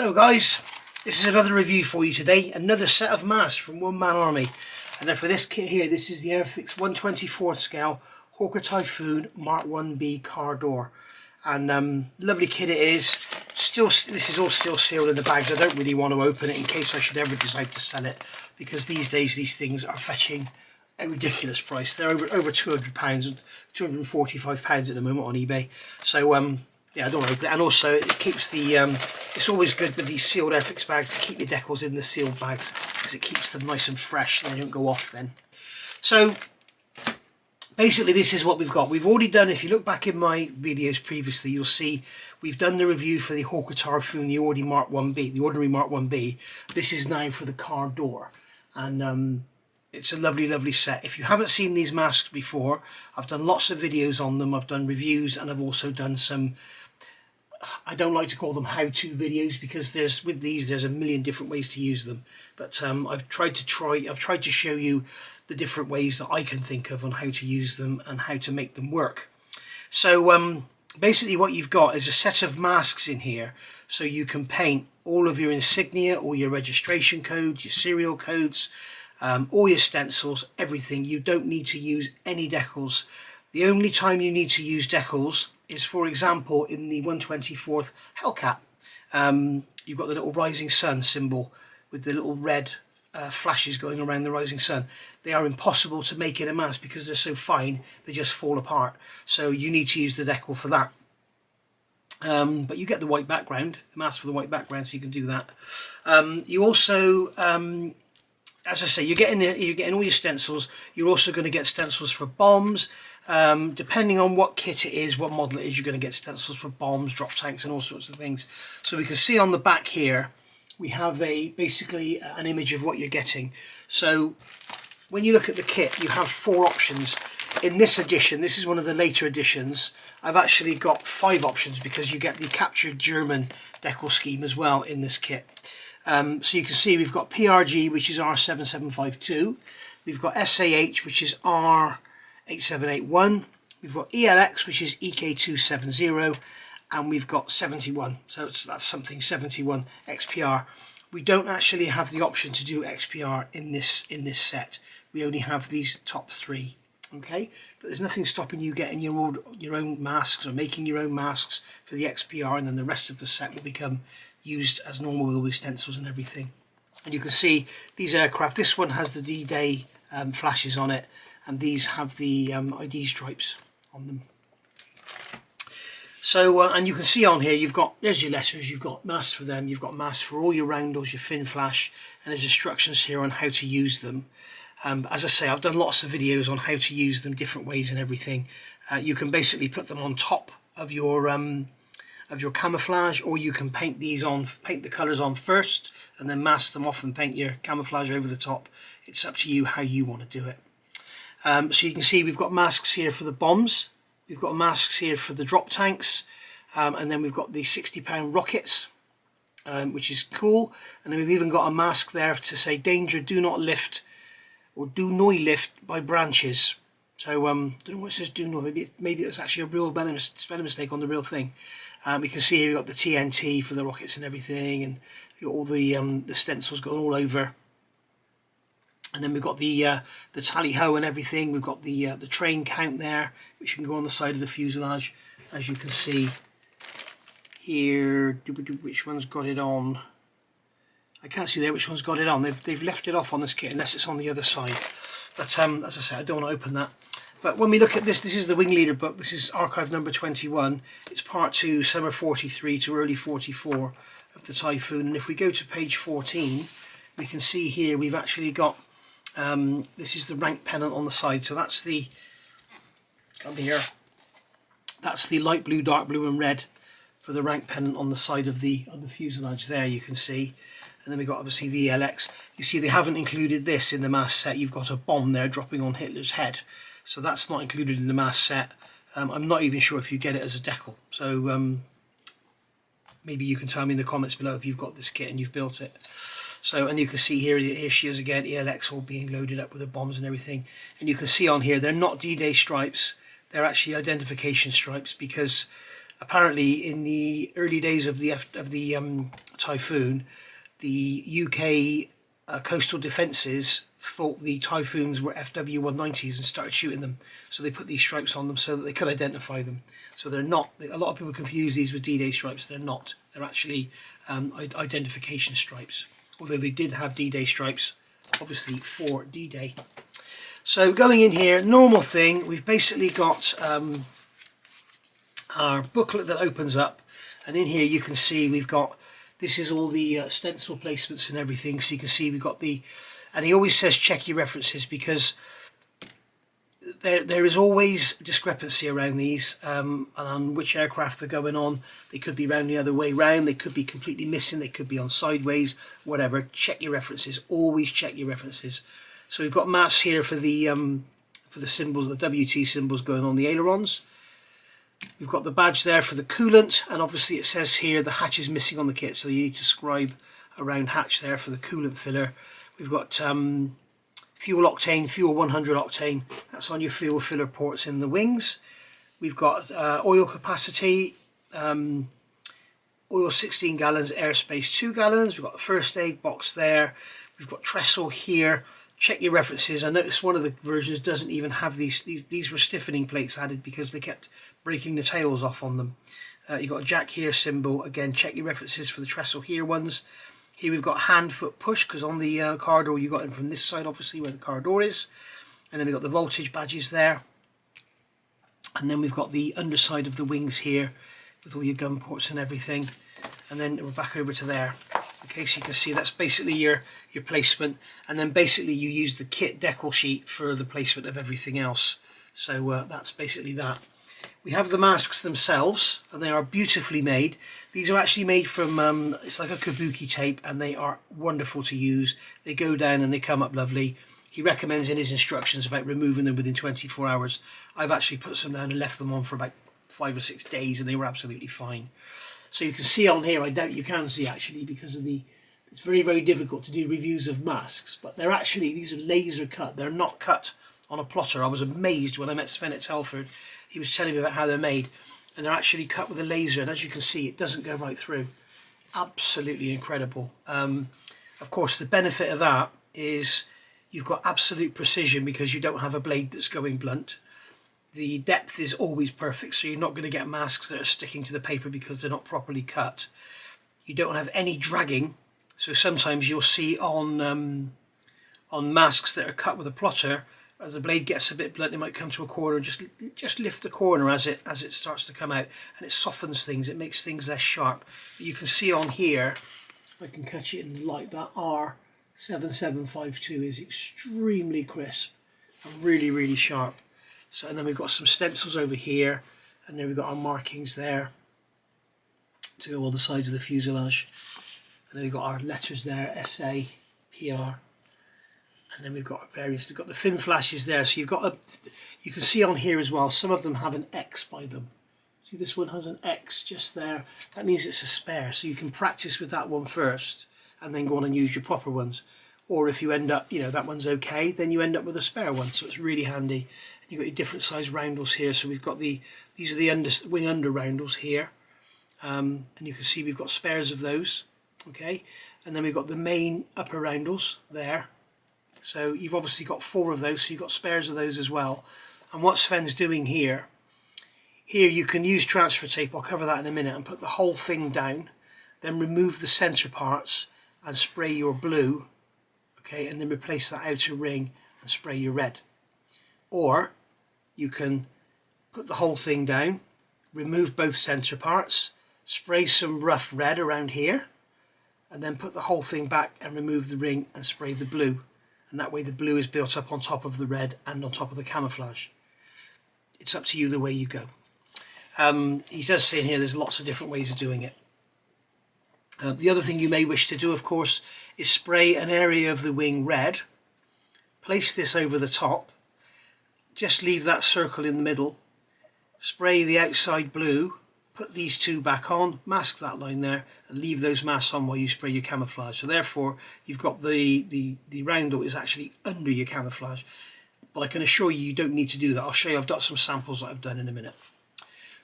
Hello guys, this is another review for you today, another set of masks from One Man Army. And then for this kit here, this is the Airfix 1/24 scale Hawker Typhoon Mark 1B car door. And lovely kit it is. This is all still sealed in the bags. I don't really want to open it in case I should ever decide to sell it, because these days these things are fetching a ridiculous price. They're over £200, £245 at the moment on eBay. So yeah, I don't want to open it. And also it keeps the it's always good with these sealed Airfix bags to keep your decals in the sealed bags, because it keeps them nice and fresh and they don't go off then. So basically this is what we've got. We've already done, if you look back in my videos previously, you'll see we've done the review for the Hawker Typhoon, the ordinary Mark 1B. This is now for the car door. And it's a lovely set. If you haven't seen these masks before, I've done lots of videos on them. I've done reviews, and I've also done some, I don't like to call them how-to videos, because there's a million different ways to use them. But I've tried to show you the different ways that I can think of on how to use them and how to make them work. So basically what you've got is a set of masks in here, so you can paint all of your insignia, all your registration codes, your serial codes, all your stencils, everything. You don't need to use any decals. The only time you need to use decals is, for example, in the 1/24th Hellcat. You've got the little rising sun symbol with the little red flashes going around the rising sun. They are impossible to make in a mask because they're so fine, they just fall apart. So you need to use the decal for that. But you get the white background, the mask for the white background, so you can do that. You also, as I say, you're getting all your stencils. You're also going to get stencils for bombs. Depending on what kit it is, what model it is, you're going to get stencils for bombs, drop tanks, and all sorts of things. So we can see on the back here, we have basically an image of what you're getting. So when you look at the kit, you have 4 options. In this edition, this is one of the later editions, I've actually got 5 options, because you get the captured German decal scheme as well in this kit. So you can see we've got PRG, which is R7752. We've got SAH, which is R8781. We've got ELX, which is EK270. And we've got 71. So that's something 71 XPR. We don't actually have the option to do XPR in this set. We only have these top 3. Okay, but there's nothing stopping you getting your own masks or making your own masks for the XPR, and then the rest of the set will become used as normal with all the stencils and everything. And you can see these aircraft, this one has the D-Day flashes on it, and these have the ID stripes on them. So and you can see on here, there's your letters, you've got masks for them, you've got masks for all your roundels, your fin flash, and there's instructions here on how to use them. As I say, I've done lots of videos on how to use them, different ways and everything. You can basically put them on top of your camouflage, or you can paint the colours on first and then mask them off and paint your camouflage over the top. It's up to you how you want to do it. So you can see we've got masks here for the bombs, we've got masks here for the drop tanks, and then we've got the 60-pound rockets, which is cool. And then we've even got a mask there to say, danger, do not lift, or do not lift by branches. So don't know what it says, do not. Maybe it's actually a real spelling mistake on the real thing. We can see here we've got the TNT for the rockets and everything, and we've got all the stencils going all over. And then we've got the tally-ho and everything. We've got the train count there, which can go on the side of the fuselage, as you can see here. Which one's got it on? I can't see there which one's got it on. They've left it off on this kit, unless it's on the other side. But as I say, I don't want to open that. But when we look at this is the Wing Leader book. This is archive number 21. It's part 2, summer 43 to early 44 of the Typhoon. And if we go to page 14, we can see here we've actually got, this is the rank pennant on the side. So that's the, come here, that's the light blue, dark blue and red for the rank pennant on the side of the fuselage there, you can see. And then we've got obviously the ELX. You see they haven't included this in the mask set. You've got a bomb there dropping on Hitler's head. So that's not included in the mask set. I'm not even sure if you get it as a decal. So maybe you can tell me in the comments below if you've got this kit and you've built it. So, and you can see here she is again, ELX all being loaded up with the bombs and everything. And you can see on here, they're not D-Day stripes. They're actually identification stripes, because apparently in the early days of the Typhoon, the UK coastal defences thought the Typhoons were FW-190s and started shooting them. So they put these stripes on them so that they could identify them. So they're not, a lot of people confuse these with D-Day stripes. They're not. They're actually identification stripes. Although they did have D-Day stripes, obviously, for D-Day. So going in here, normal thing, we've basically got our booklet that opens up. And in here you can see we've got, this is all the stencil placements and everything. So you can see we've got the, and he always says check your references, because there is always discrepancy around these and on which aircraft they're going on. They could be round the other way round, they could be completely missing, they could be on sideways, whatever. Check your references, always check your references. So we've got masts here for the symbols, the WT symbols going on the ailerons. We've got the badge there for the coolant, and obviously it says here the hatch is missing on the kit, so you need to scribe around hatch there for the coolant filler. We've got fuel octane, fuel 100 octane, that's on your fuel filler ports in the wings. We've got oil capacity, oil 16 gallons, airspace 2 gallons. We've got the first aid box there. We've got trestle here. Check your references. I noticed one of the versions doesn't even have these were stiffening plates added because they kept breaking the tails off on them. You've got a jack here symbol. Again, check your references for the trestle here ones. Here we've got hand foot push, because on the car door you got them from this side, obviously, where the car door is. And then we've got the voltage badges there. And then we've got the underside of the wings here with all your gun ports and everything. And then we're back over to there. Okay, so you can see that's basically your placement, and then basically you use the kit decal sheet for the placement of everything else. So that's basically that. We have the masks themselves, and they are beautifully made. These are actually made from, it's like a kabuki tape, and they are wonderful to use. They go down and they come up lovely. He recommends in his instructions about removing them within 24 hours. I've actually put some down and left them on for about 5 or 6 days, and they were absolutely fine. So you can see on here, I doubt you can see actually, because of it's very, very difficult to do reviews of masks, but they're actually, these are laser cut. They're not cut on a plotter. I was amazed when I met Sven at Telford. He was telling me about how they're made, and they're actually cut with a laser, and as you can see, it doesn't go right through. Absolutely incredible. Of course, the benefit of that is you've got absolute precision because you don't have a blade that's going blunt. The depth is always perfect, so you're not going to get masks that are sticking to the paper because they're not properly cut. You don't have any dragging, so sometimes you'll see on masks that are cut with a plotter, as the blade gets a bit blunt, it might come to a corner and just lift the corner as it starts to come out, and it softens things, it makes things less sharp. But you can see on here, if I can catch it in the light, that R7752 is extremely crisp and really, really sharp. So, and then we've got some stencils over here, and then we've got our markings there to go on the sides of the fuselage. And then we've got our letters there, SA, PR, and then we've got various, we've got the fin flashes there. So you've got you can see on here as well, some of them have an X by them. See, this one has an X just there. That means it's a spare, so you can practice with that one first and then go on and use your proper ones. Or if you end up, that one's okay, then you end up with a spare one, so it's really handy. You've got your different size roundels here, so we've got these are the wing under roundels here, and you can see we've got spares of those, okay, and then we've got the main upper roundels there, so you've obviously got 4 of those, so you've got spares of those as well. And what Sven's doing here you can use transfer tape, I'll cover that in a minute, and put the whole thing down, then remove the centre parts and spray your blue, okay, and then replace that outer ring and spray your red. Or you can put the whole thing down, remove both centre parts, spray some rough red around here, and then put the whole thing back and remove the ring and spray the blue. And that way the blue is built up on top of the red and on top of the camouflage. It's up to you the way you go. He does say in here there's lots of different ways of doing it. The other thing you may wish to do, of course, is spray an area of the wing red, place this over the top, just leave that circle in the middle, spray the outside blue, put these 2 back on, mask that line there, and leave those masks on while you spray your camouflage. So therefore you've got the roundel is actually under your camouflage, but I can assure you don't need to do that. I'll show you, I've got some samples that I've done in a minute.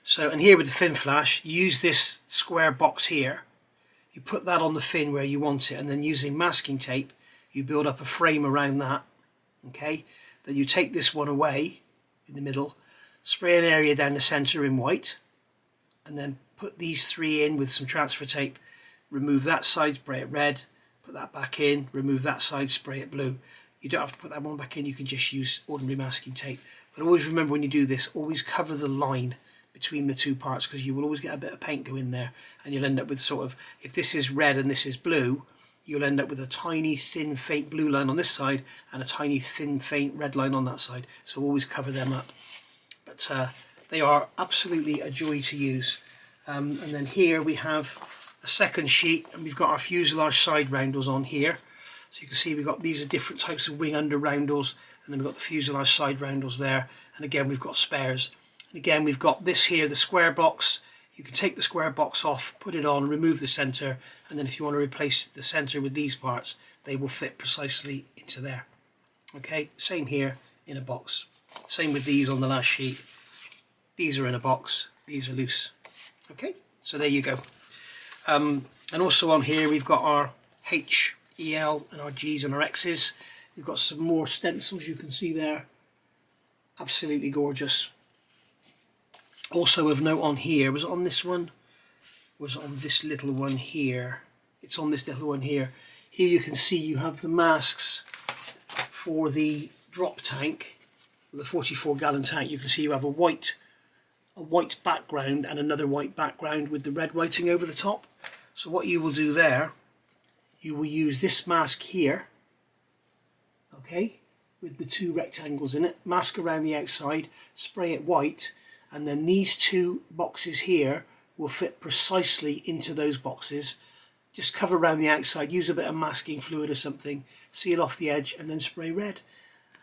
So, and here with the fin flash, you use this square box here. you put that on the fin where you want it, and then using masking tape you build up a frame around that. Okay, then you take this one away in the middle, spray an area down the center in white, and then put these three in with some transfer tape, remove that side, spray it red, put that back in, remove that side, spray it blue. You don't have to put that one back in, you can just use ordinary masking tape. But always remember, when you do this, always cover the line between the two parts, because you will always get a bit of paint go in there, and you'll end up with sort of, if this is red and this is blue, you'll end up with a tiny thin faint blue line on this side and a tiny thin faint red line on that side. So always cover them up. But they are absolutely a joy to use. And then here we have a second sheet, and we've got our fuselage side roundels on here. So you can see we've got, these are different types of wing under roundels, and then we've got the fuselage side roundels there, and again we've got spares. And again we've got this here, the square box. You can take the square box off, put it on, remove the center, and then if you want to replace the center with these parts, they will fit precisely into there. Okay, same here in a box. Same with these on the last sheet. These are in a box, these are loose. Okay, so there you go. And also on here we've got our H, EL and our G's and our X's. We've got some more stencils you can see there. Absolutely gorgeous. Also of note on here, was it on this one? Was it on this little one here? It's on this little one here. Here you can see you have the masks for the drop tank, the 44-gallon tank. You can see you have a white background and another white background with the red writing over the top. So what you will do there, you will use this mask here, okay, with the two rectangles in it, mask around the outside, spray it white, and then these two boxes here will fit precisely into those boxes. Just cover around the outside, use a bit of masking fluid or something, seal off the edge, and then spray red.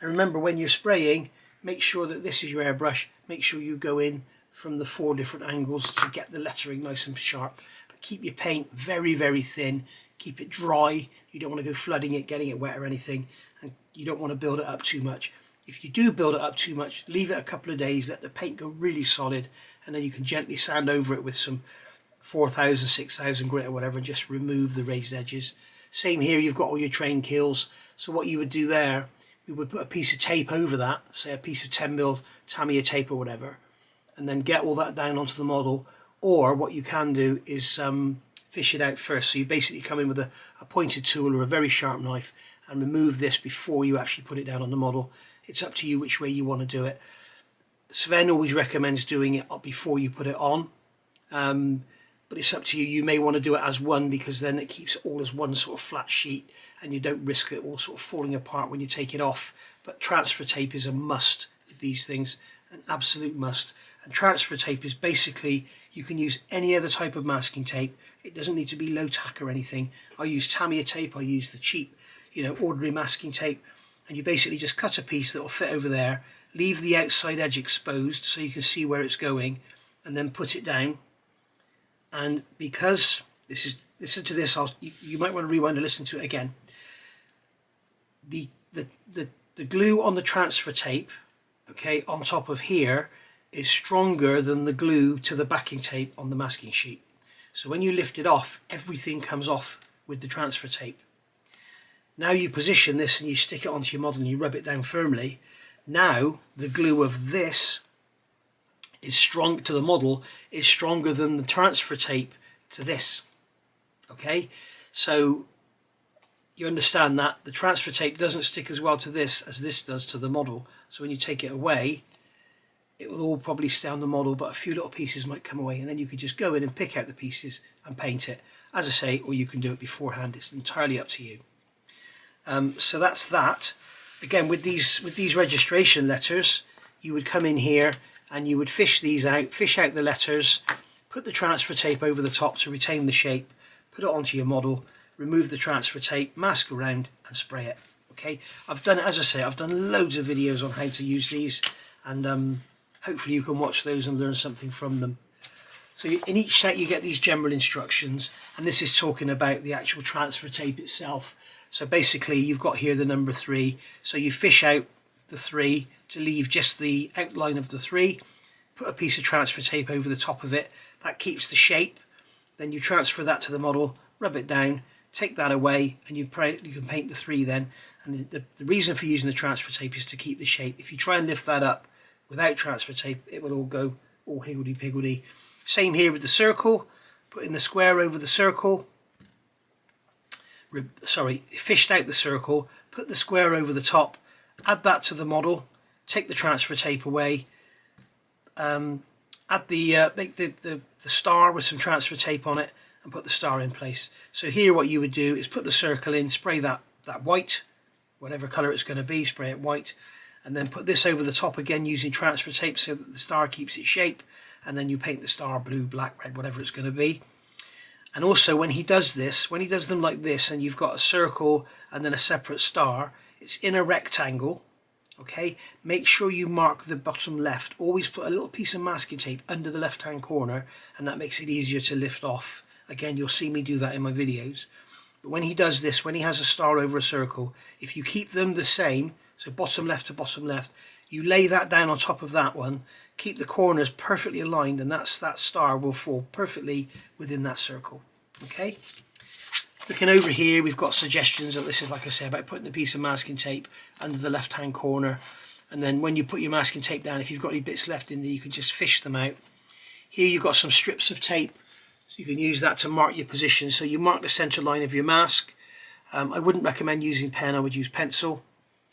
And remember, when you're spraying, make sure that this is your airbrush, make sure you go in from the 4 different angles to get the lettering nice and sharp. But keep your paint very, very thin, keep it dry. You don't want to go flooding it, getting it wet or anything, and you don't want to build it up too much. If you do build it up too much, leave it a couple of days, let the paint go really solid, and then you can gently sand over it with some 4000, 6000 grit or whatever, and just remove the raised edges. Same here, you've got all your train kills. So what you would do there, we would put a piece of tape over that, say a piece of 10mm Tamiya tape or whatever, and then get all that down onto the model. Or what you can do is fish it out first. So you basically come in with a pointed tool or a very sharp knife and remove this before you actually put it down on the model. It's up to you which way you want to do it. Sven always recommends doing it before you put it on, but it's up to you. You may want to do it as one, because then it keeps it all as one sort of flat sheet and you don't risk it all sort of falling apart when you take it off. But transfer tape is a must with these things, an absolute must. And transfer tape is basically, you can use any other type of masking tape. It doesn't need to be low tack or anything. I use Tamiya tape, I use the cheap, ordinary masking tape. And you basically just cut a piece that will fit over there, leave the outside edge exposed so you can see where it's going, and then put it down. And because listen to this, you might want to rewind and listen to it again. The glue on the transfer tape, okay, on top of here is stronger than the glue to the backing tape on the masking sheet. So when you lift it off, everything comes off with the transfer tape. Now you position this and you stick it onto your model and you rub it down firmly. Now the glue of this is strong to the model, is stronger than the transfer tape to this. Okay, so you understand that the transfer tape doesn't stick as well to this as this does to the model. So when you take it away, it will all probably stay on the model, but a few little pieces might come away, and then you could just go in and pick out the pieces and paint it, as I say, or you can do it beforehand. It's entirely up to you. So that's that. Again, with these registration letters, you would come in here and you would fish these out, fish out the letters, put the transfer tape over the top to retain the shape, put it onto your model, remove the transfer tape, mask around and spray it. Okay, I've done, as I say, I've done loads of videos on how to use these, and hopefully you can watch those and learn something from them. So in each set you get these general instructions, and this is talking about the actual transfer tape itself. So basically you've got here the number 3, so you fish out the 3 to leave just the outline of the 3, put a piece of transfer tape over the top of it, that keeps the shape, then you transfer that to the model, rub it down, take that away, and you can paint the 3 then. And the reason for using the transfer tape is to keep the shape. If you try and lift that up without transfer tape, it will all go all higgledy-piggledy. Same here with the circle, putting the square over the circle. Fished out the circle, put the square over the top, add that to the model, take the transfer tape away, add make the star with some transfer tape on it, and put the star in place. So here what you would do is put the circle in, spray that white, whatever colour it's going to be, spray it white, and then put this over the top again using transfer tape so that the star keeps its shape, and then you paint the star blue, black, red, whatever it's going to be. And also when he does this, when he does them like this, and you've got a circle and then a separate star, it's in a rectangle, okay? Make sure you mark the bottom left. Always put a little piece of masking tape under the left hand corner, and that makes it easier to lift off. Again, you'll see me do that in my videos. But when he does this, when he has a star over a circle, if you keep them the same, so bottom left to bottom left, you lay that down on top of that one, keep the corners perfectly aligned, and that star will fall perfectly within that circle. Okay, looking over here, we've got suggestions. This is, like I said, about putting a piece of masking tape under the left hand corner, and then when you put your masking tape down, if you've got any bits left in there, you can just fish them out. Here you've got some strips of tape, so you can use that to mark your position. So you mark the center line of your mask. I wouldn't recommend using pen, I would use pencil,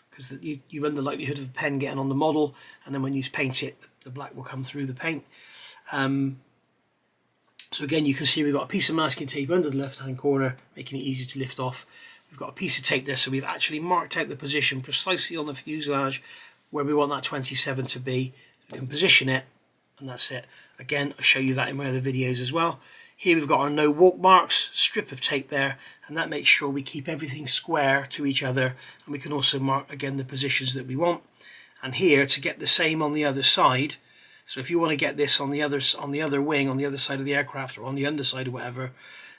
because you run the likelihood of a pen getting on the model, and then when you paint it, the black will come through the paint. So again, you can see we've got a piece of masking tape under the left hand corner, making it easy to lift off. We've got a piece of tape there, so we've actually marked out the position precisely on the fuselage where we want that 27 to be. We can position it, and that's it. Again, I'll show you that in my other videos as well. Here we've got our no walk marks, strip of tape there, and that makes sure we keep everything square to each other, and we can also mark again the positions that we want. And here, to get the same on the other side, so if you want to get this on the other wing, on the other side of the aircraft, or on the underside or whatever,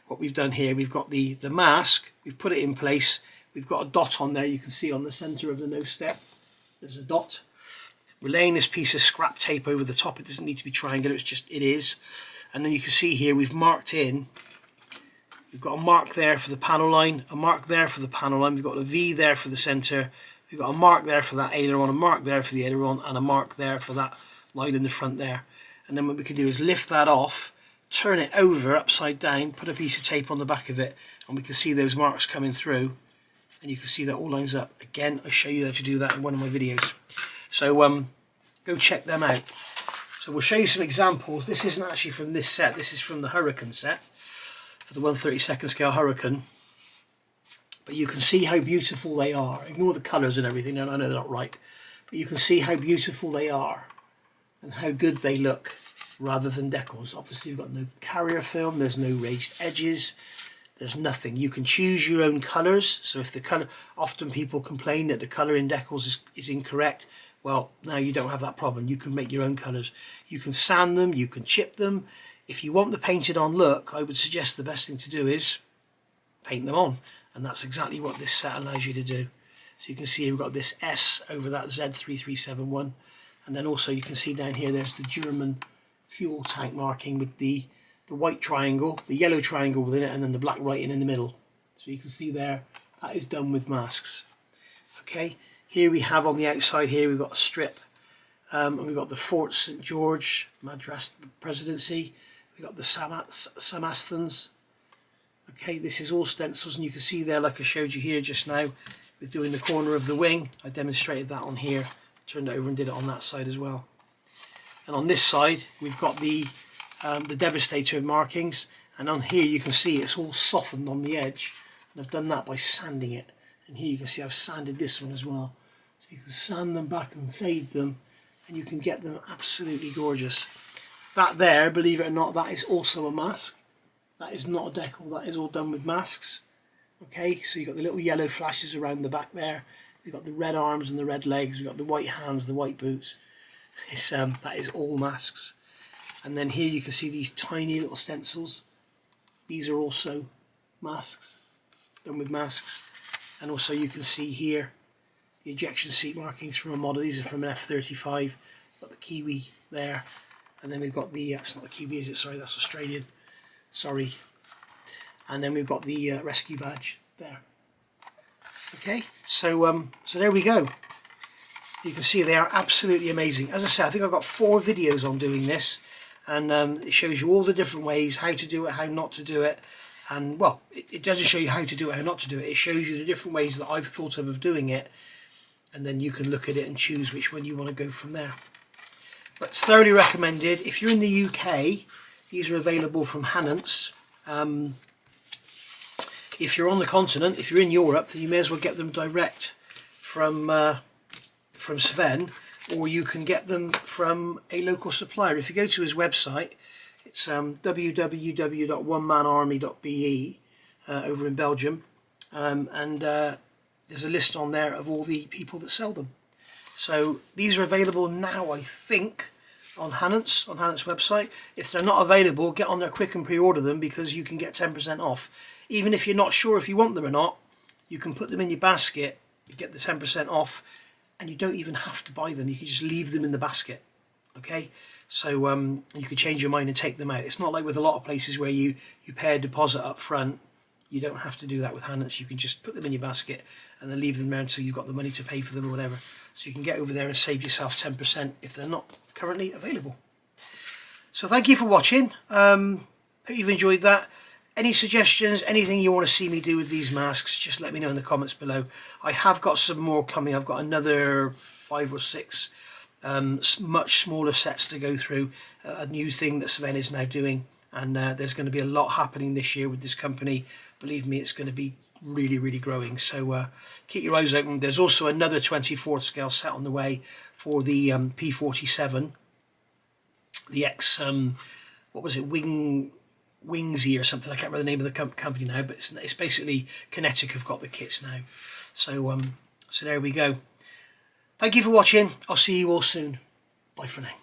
what we've done here, we've got the mask, we've put it in place, we've got a dot on there, you can see on the center of the nose step, there's a dot. We're laying this piece of scrap tape over the top. It doesn't need to be triangular, it is. And then you can see here we've marked in, we've got a mark there for the panel line, a mark there for the panel line, we've got a V there for the center, we've got a mark there for that aileron, a mark there for the aileron, and a mark there for that line in the front there. And then what we can do is lift that off, turn it over upside down, put a piece of tape on the back of it, and we can see those marks coming through, and you can see that all lines up. Again, I show you how to do that in one of my videos, so go check them out. So we'll show you some examples. This isn't actually from this set, this is from the Hurricane set, for the 1/32 scale Hurricane, but you can see how beautiful they are. Ignore the colours and everything, I know they're not right, but you can see how beautiful they are and how good they look rather than decals. Obviously you've got no carrier film, there's no raised edges, there's nothing. You can choose your own colours, so if the colour, often people complain that the colour in decals is incorrect. Well, now you don't have that problem. You can make your own colours. You can sand them, you can chip them. If you want the painted on look, I would suggest the best thing to do is paint them on, and that's exactly what this set allows you to do. So you can see we've got this S over that Z3371, and then also you can see down here there's the German fuel tank marking with the white triangle, the yellow triangle within it, and then the black writing in the middle. So you can see there, that is done with masks. Okay, here we have on the outside here, we've got a strip, and we've got the Fort St. George, Madras Presidency, we've got the Samastans. Okay, this is all stencils, and you can see there, like I showed you here just now, with doing the corner of the wing. I demonstrated that on here, turned it over and did it on that side as well. And on this side, we've got the Devastator markings, and on here you can see it's all softened on the edge, and I've done that by sanding it. And here you can see I've sanded this one as well. So you can sand them back and fade them, and you can get them absolutely gorgeous. That there, believe it or not, that is also a mask. That is not a decal, that is all done with masks. Okay, so you've got the little yellow flashes around the back there. You've got the red arms and the red legs. We've got the white hands, the white boots. That is all masks. And then here you can see these tiny little stencils. These are also masks, done with masks. And also you can see here the ejection seat markings from a model. These are from an F-35. Got the Kiwi there. And then we've got the, that's not the Kiwi, is it? Sorry, that's Australian. Sorry. and then we've got the rescue badge there. Okay, so there we go. You can see they are absolutely amazing. As I say, I think I've got 4 videos on doing this, and it shows you all the different ways how to do it, how not to do it. And well, it doesn't show you how to do it, how not to do it. It shows you the different ways that I've thought of doing it, and then you can look at it and choose which one you want to go from there. But it's thoroughly recommended. If you're in the UK, these are available from Hannants. If you're on the continent, if you're in Europe, then you may as well get them direct from Sven, or you can get them from a local supplier. If you go to his website, it's www.onemanarmy.be over in Belgium, and there's a list on there of all the people that sell them. So these are available now, I think, on Hannants website. If they're not available, get on there quick and pre-order them, because you can get 10% off. Even if you're not sure if you want them or not, you can put them in your basket, you get the 10% off, and you don't even have to buy them. You can just leave them in the basket. Okay, so you could change your mind and take them out. It's not like with a lot of places where you pay a deposit up front. You don't have to do that with Hannants. You can just put them in your basket and then leave them there until you've got the money to pay for them or whatever. So you can get over there and save yourself 10% if they're not currently available. So thank you for watching. Hope you've enjoyed that. Any suggestions, anything you want to see me do with these masks, just let me know in the comments below. I have got some more coming. I've got another 5 or 6 much smaller sets to go through. A new thing that Sven is now doing, and there's going to be a lot happening this year with this company. Believe me, it's going to be really, really growing. So keep your eyes open. There's also another 24th scale set on the way for the P47, the X, what was it, Wingsy or something. I can't remember the name of the company now, but it's basically Kinetic have got the kits now. So so there we go. Thank you for watching. I'll see you all soon. Bye for now.